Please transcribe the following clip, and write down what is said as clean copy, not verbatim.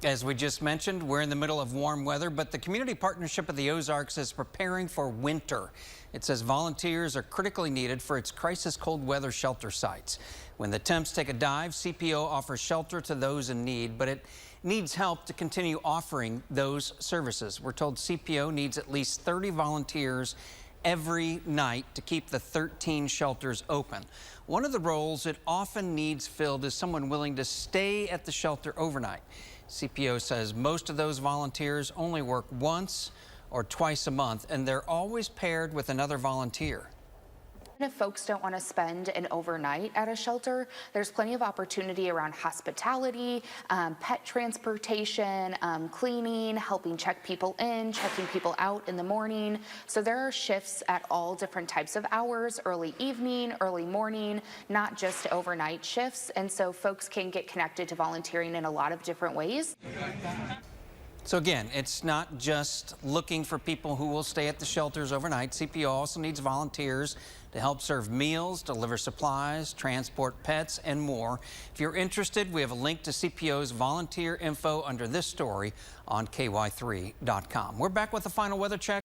As we just mentioned, we're in the middle of warm weather, but the Community Partnership of the Ozarks is preparing for winter. It says volunteers are critically needed for its crisis cold weather shelter sites. When the temps take a dive, CPO offers shelter to those in need, but it needs help to continue offering those services. We're told CPO needs at least 30 volunteers every night to keep the 13 shelters open. One of the roles it often needs filled is someone willing to stay at the shelter overnight. CPO says most of those volunteers only work once or twice a month, and they're always paired with another volunteer. If folks don't want to spend an overnight at a shelter, there's plenty of opportunity around hospitality, pet transportation, cleaning, helping check people in, checking people out in the morning. So there are shifts at all different types of hours, early evening, early morning, not just overnight shifts. And so folks can get connected to volunteering in a lot of different ways. So again, it's not just looking for people who will stay at the shelters overnight. CPO also needs volunteers to help serve meals, deliver supplies, transport pets, and more. If you're interested, we have a link to CPO's volunteer info under this story on ky3.com. We're back with the final weather check.